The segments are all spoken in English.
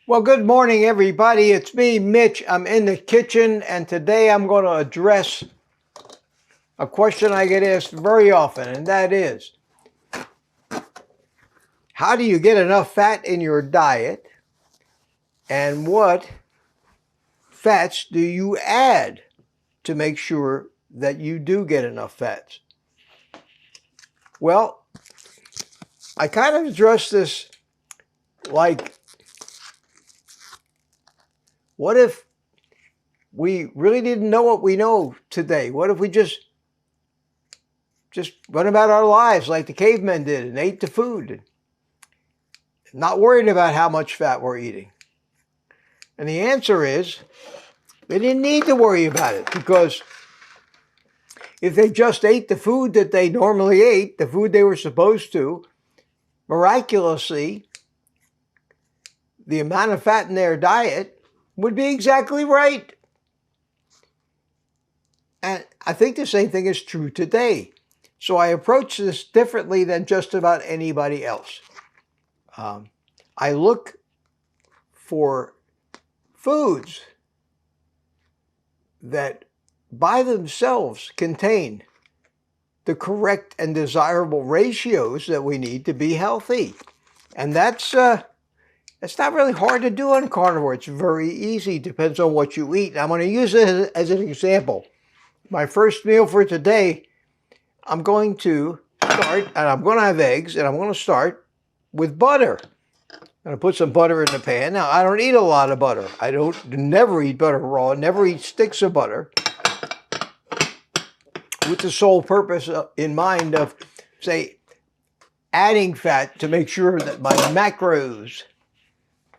Well, good morning, everybody. It's me, Mitch. I'm in the kitchen, and today I'm going to address a question I get asked very often, and that is, how do you get enough fat in your diet, and what fats do you add to make sure that you do get enough fats? Well, I kind of address this like, what if we really didn't know what we know today? What if we just went about our lives like the cavemen did and ate the food, not worried about how much fat we're eating? And the answer is, they didn't need to worry about it, because if they just ate the food that they normally ate, the food they were supposed to, miraculously, the amount of fat in their diet would be exactly right. And I think the same thing is true today. So I approach this differently than just about anybody else. I look for foods that by themselves contain the correct and desirable ratios that we need to be healthy. And that's not really hard to do on carnivore. It's very easy. Depends on what you eat. I'm going to use it as an example. My first meal for today, I'm going to start, and I'm going to have eggs, and I'm going to start with butter. I'm going to put some butter in the pan. Now, I don't eat a lot of butter. I never eat butter raw, never eat sticks of butter, with the sole purpose in mind of, say, adding fat to make sure that my macros,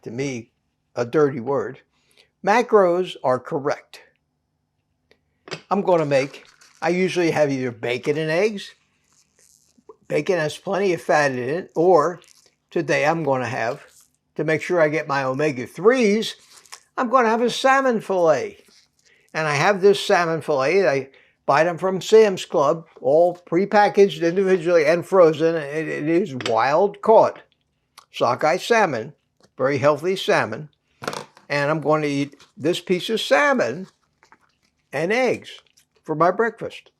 to me, a dirty word, macros are correct. I usually have either bacon and eggs. Bacon has plenty of fat in it, or today I'm going to have, to make sure I get my omega-3s, I'm going to have a salmon fillet. And I have this salmon fillet. I buy them from Sam's Club, all prepackaged individually and frozen. It is wild caught sockeye salmon, very healthy salmon. And I'm going to eat this piece of salmon and eggs for my breakfast,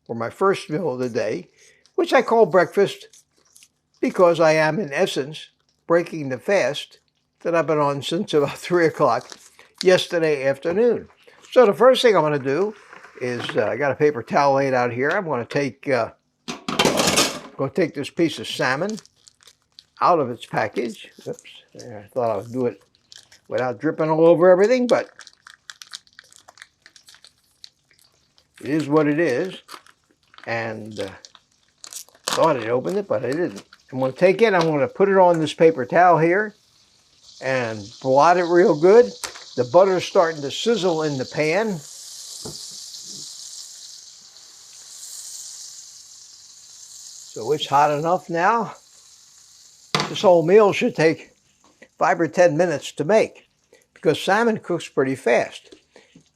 for my first meal of the day, which I call breakfast because I am, in essence, breaking the fast that I've been on since about 3 o'clock yesterday afternoon. So the first thing I'm going to do is, I got a paper towel laid out here. I'm going to take this piece of salmon out of its package. Oops, I thought I would do it without dripping all over everything, but it is what it is. And thought I'd opened it, but I didn't. I'm going to take it, I'm going to put it on this paper towel here and blot it real good. The butter's starting to sizzle in the pan. So it's hot enough now. This whole meal should take 5 or 10 minutes to make, because salmon cooks pretty fast.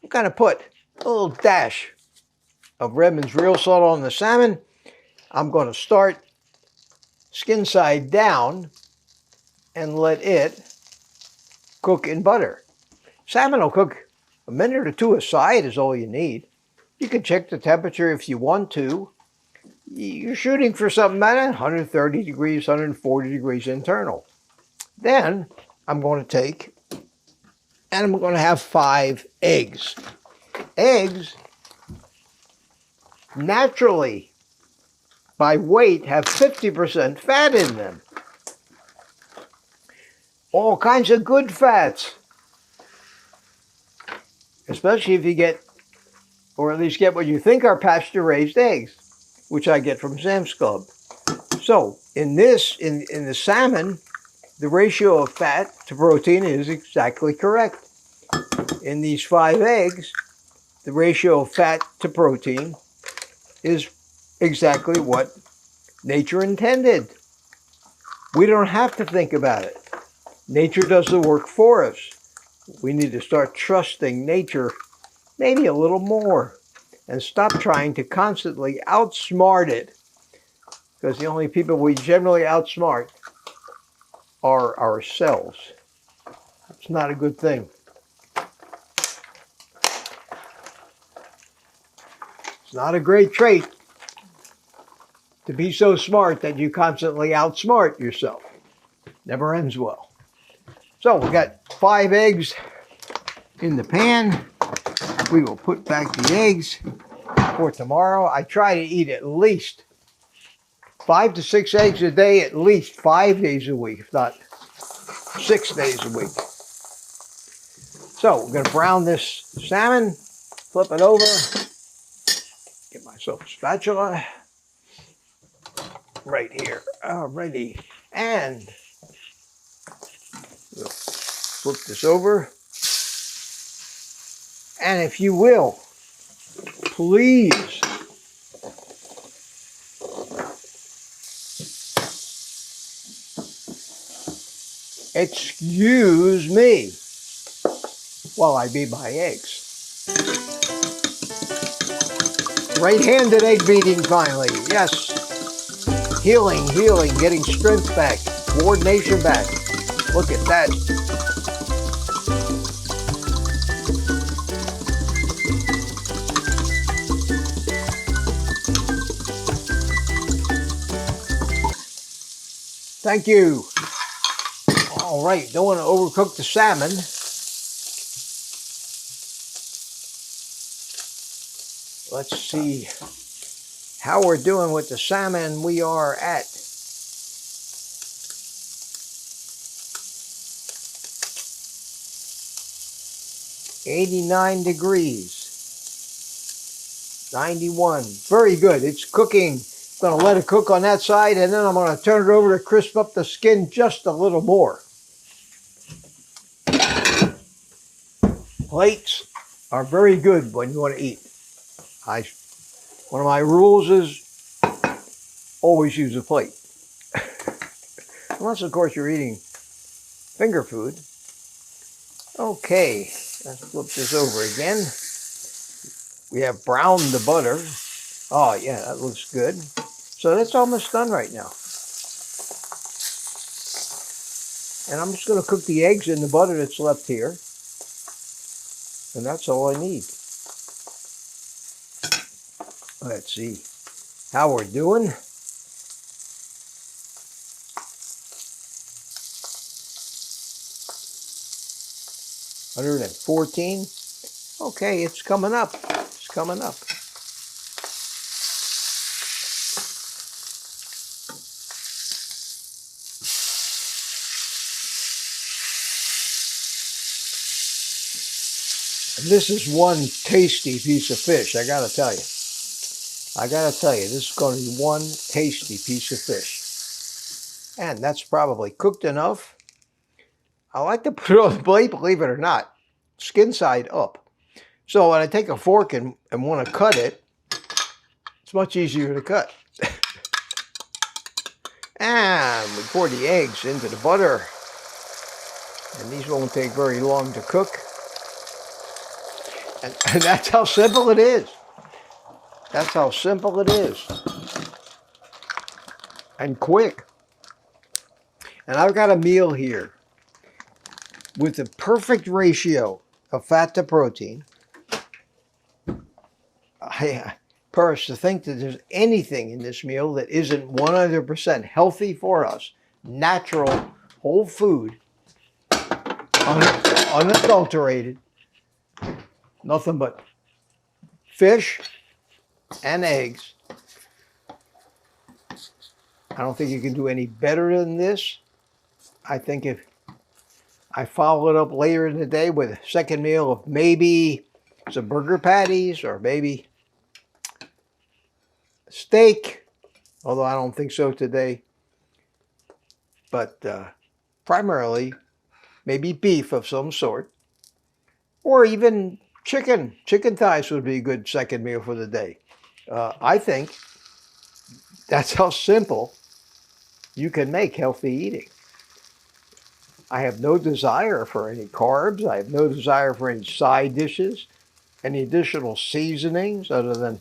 I'm going to put a little dash of Redmond's real salt on the salmon. I'm going to start skin side down and let it cook in butter. Salmon will cook a minute or two aside is all you need. You can check the temperature if you want to. You're shooting for something at 130 degrees, 140 degrees internal. Then I'm going to take, and I'm going to have 5 eggs. Eggs naturally, by weight, have 50% fat in them. All kinds of good fats. Especially if you get, or at least get what you think are pasture-raised eggs, which I get from Sam's Club. So, in the salmon, the ratio of fat to protein is exactly correct. In these 5 eggs, the ratio of fat to protein is exactly what nature intended. We don't have to think about it. Nature does the work for us. We need to start trusting nature maybe a little more and stop trying to constantly outsmart it, because the only people we generally outsmart are ourselves. It's not a good thing. It's not a great trait to be so smart that you constantly outsmart yourself. Never ends well. So we got 5 eggs in the pan. We will put back the eggs for tomorrow. I try to eat at least 5 to 6 eggs a day, at least 5 days a week, if not 6 days a week. So we're going to brown this salmon, flip it over, get myself a spatula right here. Alrighty, and we'll flip this over. And if you will, please excuse me while I beat my eggs. Right-handed egg beating finally. Yes. Healing, getting strength back, coordination back. Look at that. Thank you. All right, don't want to overcook the salmon. Let's see how we're doing with the salmon. We are at 89 degrees, 91. Very good. It's cooking. I'm going to let it cook on that side, and then I'm going to turn it over to crisp up the skin just a little more. Plates are very good when you want to eat. One of my rules is always use a plate. Unless, of course, you're eating finger food. Okay, let's flip this over again. We have browned the butter. Oh, yeah, that looks good. So that's almost done right now. And I'm just going to cook the eggs in the butter that's left here. And that's all I need. Let's see how we're doing. $114. Okay, it's coming up. It's coming up. And this is one tasty piece of fish, I gotta tell you. This is going to be one tasty piece of fish. And that's probably cooked enough. I like to put it on the plate, believe it or not, skin side up. So when I take a fork and want to cut it, it's much easier to cut. And we pour the eggs into the butter. And these won't take very long to cook. And that's how simple it is. That's how simple it is. And quick. And I've got a meal here with the perfect ratio of fat to protein. First, to think that there's anything in this meal that isn't 100% healthy for us, natural, whole food, unadulterated, nothing but fish and eggs. I don't think you can do any better than this. I think if I follow it up later in the day with a second meal of maybe some burger patties or maybe steak, although I don't think so today, but primarily maybe beef of some sort, or even chicken. Chicken thighs would be a good second meal for the day. I think that's how simple you can make healthy eating. I have no desire for any carbs. I have no desire for any side dishes, any additional seasonings other than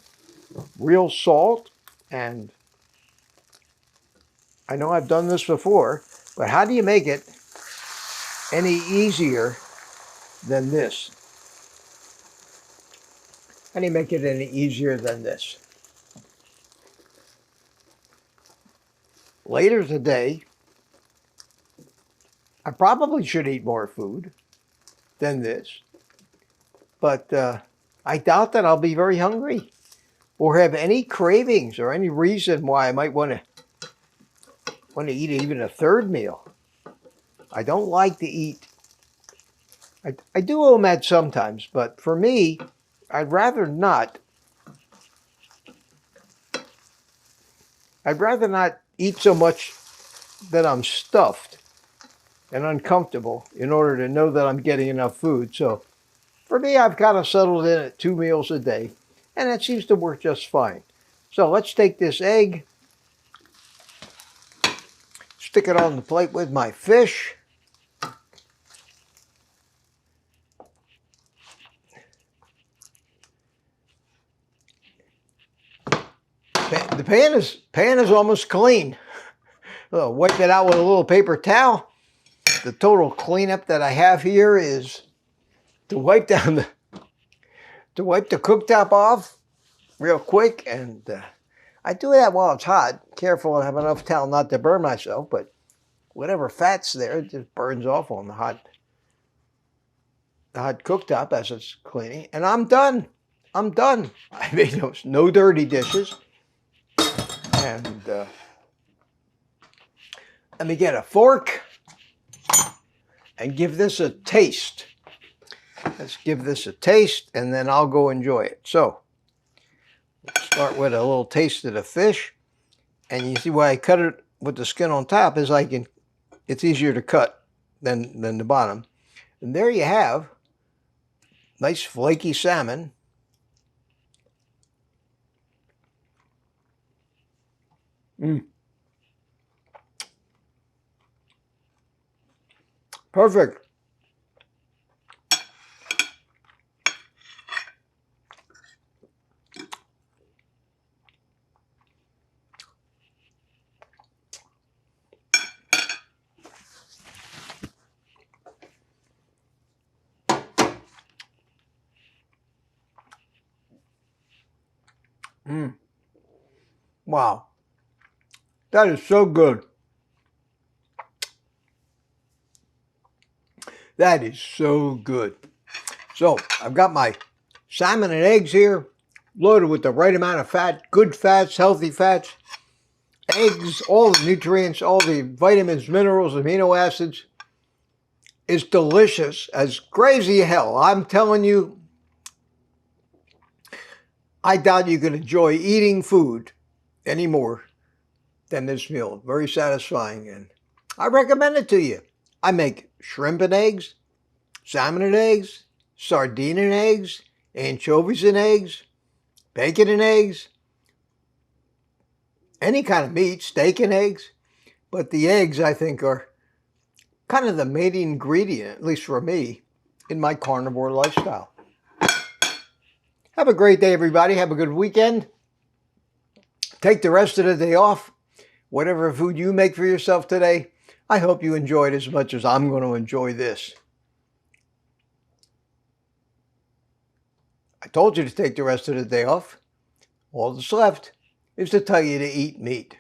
real salt. And I know I've done this before, but how do you make it any easier than this. How do you make it any easier than this? Later today, I probably should eat more food than this, but I doubt that I'll be very hungry or have any cravings or any reason why I might want to eat even a third meal. I don't like to eat. I do OMAD sometimes, but for me, I'd rather not. I'd rather not eat so much that I'm stuffed and uncomfortable in order to know that I'm getting enough food. So for me, I've kind of settled in at 2 meals a day, and that seems to work just fine. So let's take this egg, stick it on the plate with my fish. The pan is almost clean. Wipe it out with a little paper towel. The total cleanup that I have here is to wipe the cooktop off real quick, and I do that while it's hot. Careful to have enough towel not to burn myself, but whatever fat's there, it just burns off on the hot cooktop as it's cleaning. And I'm done. I'm done. I made no dirty dishes. And let me get a fork and give this a taste. Let's give this a taste, and then I'll go enjoy it. So, let's start with a little taste of the fish. And you see why I cut it with the skin on top is it's easier to cut than the bottom. And there you have nice flaky salmon. Perfect. Wow. That is so good. That is so good. So I've got my salmon and eggs here, loaded with the right amount of fat, good fats, healthy fats, eggs, all the nutrients, all the vitamins, minerals, amino acids. It's delicious as crazy hell. I'm telling you, I doubt you can enjoy eating food any more than this meal. Very satisfying, and I recommend it to you. I make shrimp and eggs, salmon and eggs, sardine and eggs, anchovies and eggs, bacon and eggs, any kind of meat, steak and eggs. But the eggs, I think, are kind of the main ingredient, at least for me, in my carnivore lifestyle. Have a great day, everybody. Have a good weekend. Take the rest of the day off. Whatever food you make for yourself today, I hope you enjoy it as much as I'm going to enjoy this. I told you to take the rest of the day off. All that's left is to tell you to eat meat.